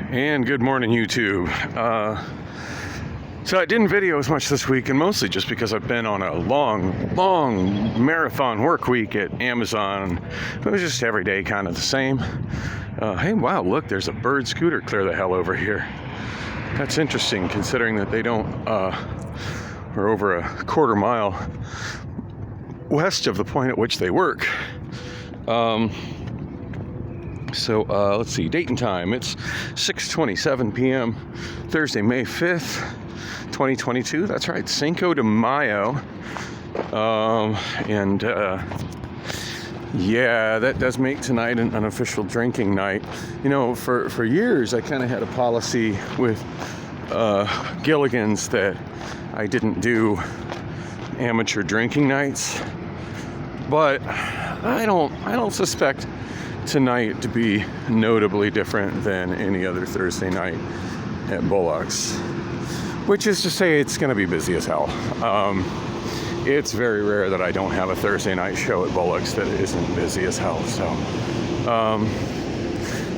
And good morning, YouTube. So I didn't video as much this week, and mostly just because I've been on a long marathon work week at Amazon. It was just every day kind of the same. Hey, wow, look, there's a bird scooter clear the hell over here. That's interesting, considering that they don't, we're over a quarter mile west of the point at which they work. So let's see, date and time. It's 6:27 p.m. Thursday, May 5th, 2022. That's right, Cinco de Mayo. Yeah, that does make tonight an unofficial drinking night. You know, for years I kind of had a policy with Gilligan's that I didn't do amateur drinking nights, but I don't suspect tonight to be notably different than any other Thursday night at Bullock's, which is to say it's going to be busy as hell. It's very rare that I don't have a Thursday night show at Bullock's that isn't busy as hell, so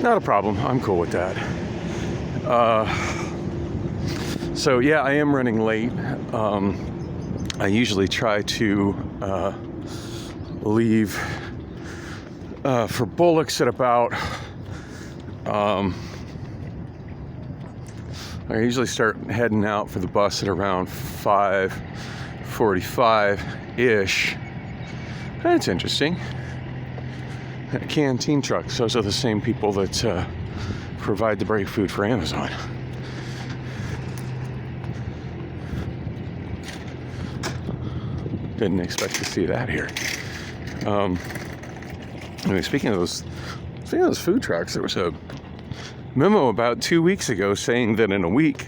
not a problem. I'm cool with that. So yeah, I am running late. I usually try to leave for Bullock's at about I usually start heading out for the bus at around 5:45-ish. That's interesting. Canteen trucks, those are the same people that provide the break food for Amazon. Didn't expect to see that here. Anyway, speaking of those food trucks, there was a memo about 2 weeks ago saying that in a week,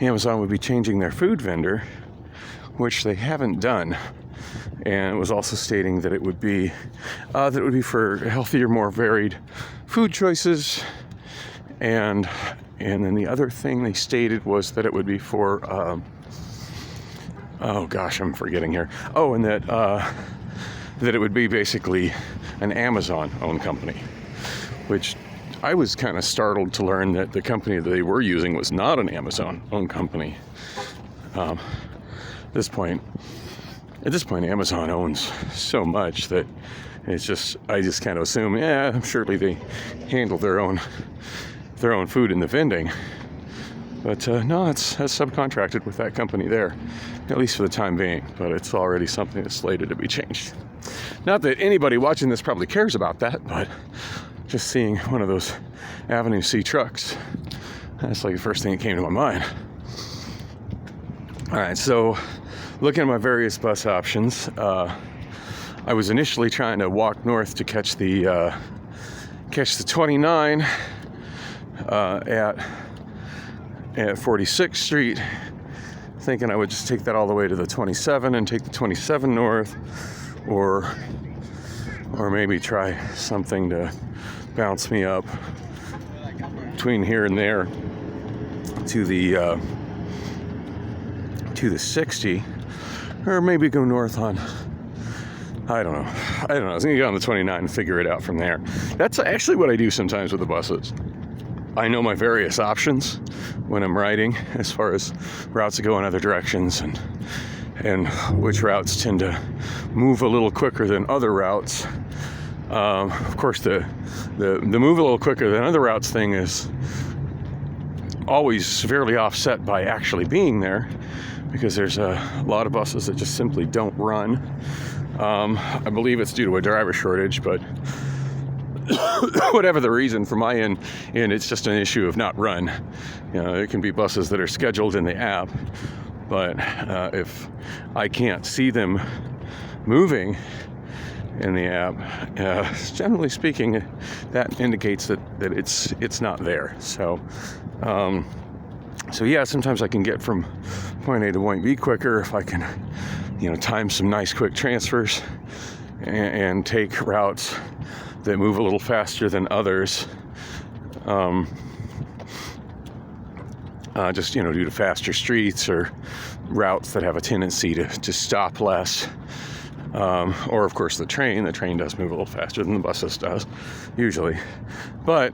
Amazon would be changing their food vendor, which they haven't done. And it was also stating that it would be for healthier, more varied food choices. And then the other thing they stated was that it would be for oh gosh, I'm forgetting here. Oh, and that it would be basically an Amazon-owned company, which I was kind of startled to learn that the company that they were using was not an Amazon-owned company. At this point, Amazon owns so much that I just kind of assume, yeah, surely they handle their own food in the vending. But no, that's subcontracted with that company there, at least for the time being. But it's already something that's slated to be changed. Not that anybody watching this probably cares about that, but just seeing one of those Avenue C trucks, that's like the first thing that came to my mind. All right, so looking at my various bus options, I was initially trying to walk north to catch the 29 at 46th Street, thinking I would just take that all the way to the 27 and take the 27 north, or maybe try something to bounce me up between here and there to the 60, or maybe go north on, I don't know. I was gonna get on the 29 and figure it out from there. That's actually what I do sometimes with the buses. I know my various options when I'm riding, as far as routes that go in other directions, and which routes tend to move a little quicker than other routes. Of course, the move a little quicker than other routes thing is always severely offset by actually being there, because there's a lot of buses that just simply don't run. I believe it's due to a driver shortage, but whatever the reason, from my end, it's just an issue of not run. You know, it can be buses that are scheduled in the app, but if I can't see them moving in the app, generally speaking, that indicates that it's not there. So yeah, sometimes I can get from point A to point B quicker if I can, time some nice quick transfers and take routes that move a little faster than others, just due to faster streets or routes that have a tendency to stop less. Or, of course, the train. The train does move a little faster than the buses does, usually. But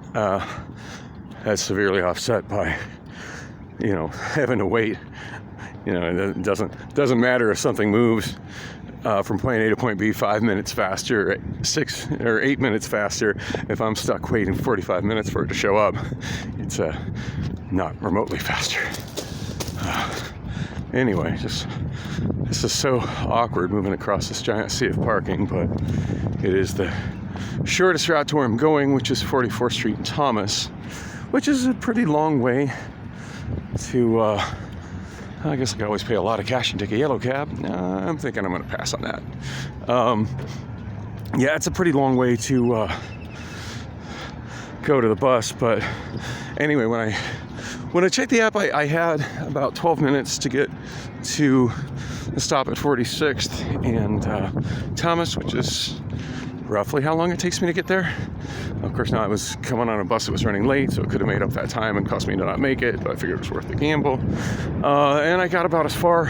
that's severely offset by, having to wait. It doesn't matter if something moves from point A to point B 5 minutes faster, 6 or 8 minutes faster. If I'm stuck waiting 45 minutes for it to show up, it's not remotely faster. Anyway, this is so awkward moving across this giant sea of parking, but it is the shortest route to where I'm going, which is 44th Street and Thomas, which is a pretty long way to, I guess I could always pay a lot of cash and take a yellow cab. I'm thinking I'm going to pass on that. Yeah, it's a pretty long way to go to the bus, but anyway, when I checked the app, I had about 12 minutes to get to the stop at 46th and Thomas, which is roughly how long it takes me to get there. Of course, now I was coming on a bus that was running late, so it could have made up that time and cost me to not make it, but I figured it was worth the gamble. And I got about as far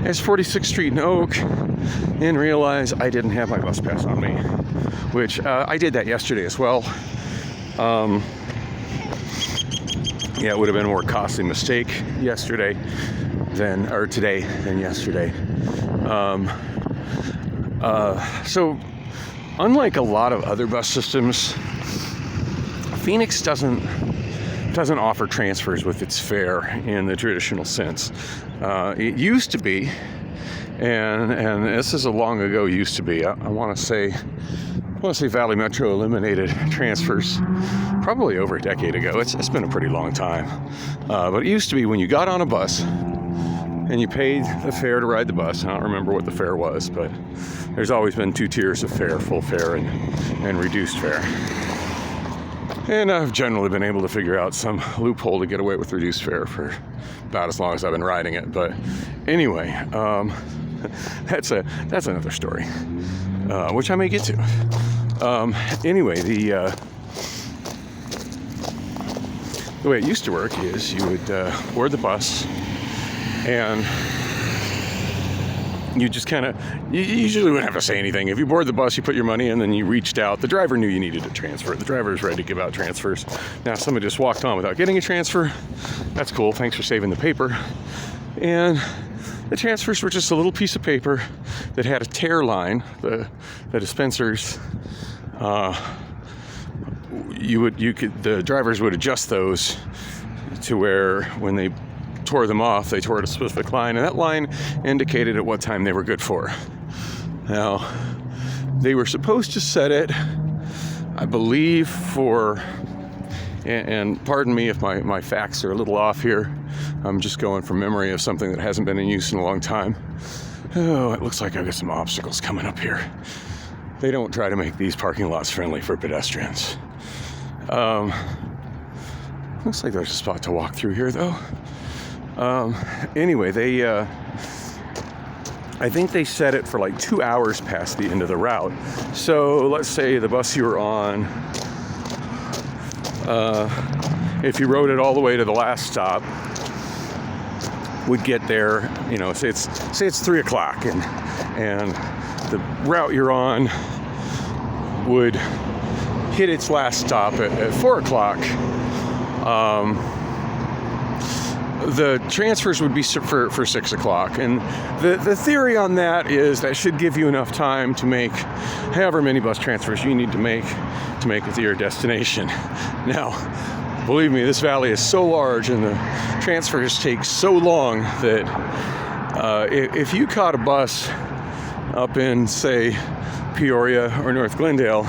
as 46th Street and Oak and realized I didn't have my bus pass on me, which I did that yesterday as well. Yeah, it would have been a more costly mistake today than yesterday. So unlike a lot of other bus systems, Phoenix doesn't offer transfers with its fare in the traditional sense. It used to be, and this is a long ago used to be. I want to say Valley Metro eliminated transfers probably over a decade ago. It's been a pretty long time. But it used to be when you got on a bus and you paid the fare to ride the bus. I don't remember what the fare was, but there's always been 2 tiers of fare, full fare and reduced fare. And I've generally been able to figure out some loophole to get away with reduced fare for about as long as I've been riding it. But anyway, that's another story, which I may get to. Anyway, the way it used to work is you would board the bus and you just you usually wouldn't have to say anything. If you board the bus, you put your money in, then you reached out. The driver knew you needed a transfer. The driver is ready to give out transfers. Now, if somebody just walked on without getting a transfer, that's cool. Thanks for saving the paper. And the transfers were just a little piece of paper that had a tear line. The dispensers, the drivers would adjust those to where when they tore them off, they tore at a specific line, and that line indicated at what time they were good for. Now, they were supposed to set it, I believe, and pardon me if my facts are a little off here. I'm just going from memory of something that hasn't been in use in a long time. Oh, it looks like I've got some obstacles coming up here. They don't try to make these parking lots friendly for pedestrians. Looks like there's a spot to walk through here, though. Anyway, I think they set it for like 2 hours past the end of the route. So let's say the bus you were on, if you rode it all the way to the last stop, would get there, say it's 3 o'clock and the route you're on would hit its last stop at 4 o'clock. The transfers would be for 6 o'clock. And the theory on that is that should give you enough time to make however many bus transfers you need to make it to your destination. Now, believe me, this valley is so large and the transfers take so long that if you caught a bus up in, say, Peoria or North Glendale,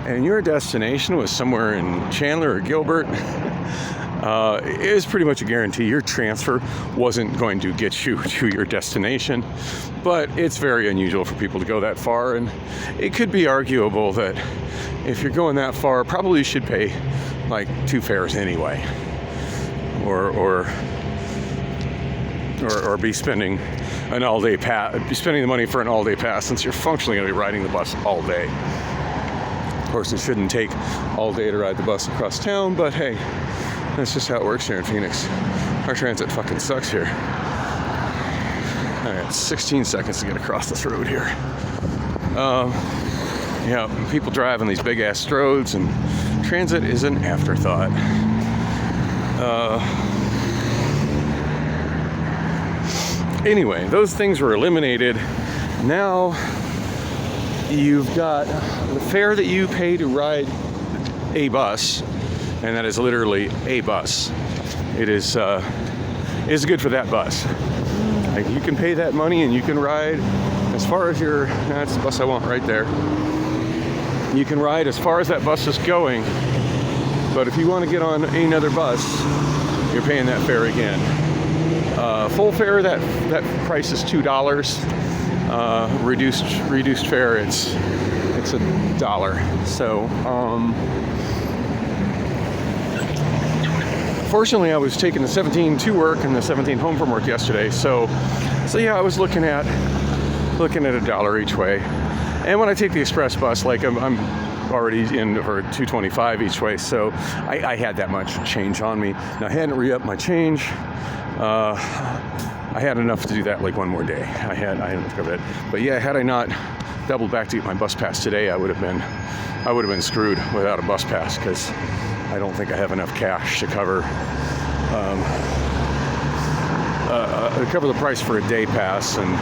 and your destination was somewhere in Chandler or Gilbert, it is pretty much a guarantee your transfer wasn't going to get you to your destination. But it's very unusual for people to go that far, and it could be arguable that if you're going that far, probably you should pay like 2 fares anyway, or be spending an all-day pass, be spending the money for an all-day pass, since you're functionally going to be riding the bus all day. Of course, it shouldn't take all day to ride the bus across town, but hey, that's just how it works here in Phoenix. Our transit fucking sucks here. All right, 16 seconds to get across this road here. People drive on these big ass roads, and transit is an afterthought. Anyway, those things were eliminated. Now you've got the fare that you pay to ride a bus, and that is literally a bus. It is good for that bus. Like, you can pay that money and you can ride as far as that's the bus I want right there. You can ride as far as that bus is going, but if you want to get on another bus, you're paying that fare again. Full fare, that price is $2. Reduced fare, it's $1. So fortunately, I was taking the 17 to work and the 17 home from work yesterday. So yeah, I was looking at $1 each way. And when I take the express bus, like I'm already in for $2.25 each way, so I had that much change on me. Now, I hadn't re-upped my change. I had enough to do that like one more day. I hadn't covered it. But yeah, had I not doubled back to get my bus pass today, I would have been screwed without a bus pass, because I don't think I have enough cash to cover the price for a day pass. And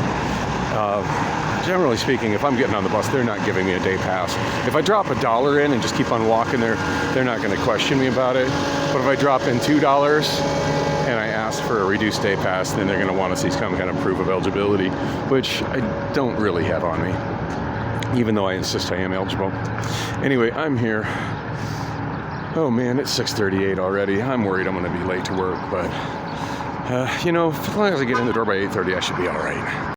generally speaking, if I'm getting on the bus, they're not giving me a day pass. If I drop $1 in and just keep on walking, they're not going to question me about it. But if I drop in $2 and I ask for a reduced day pass, then they're going to want to see some kind of proof of eligibility, which I don't really have on me, even though I insist I am eligible. Anyway, I'm here. Oh man, it's 6:38 already. I'm worried I'm going to be late to work, but as long as I get in the door by 8:30, I should be all right.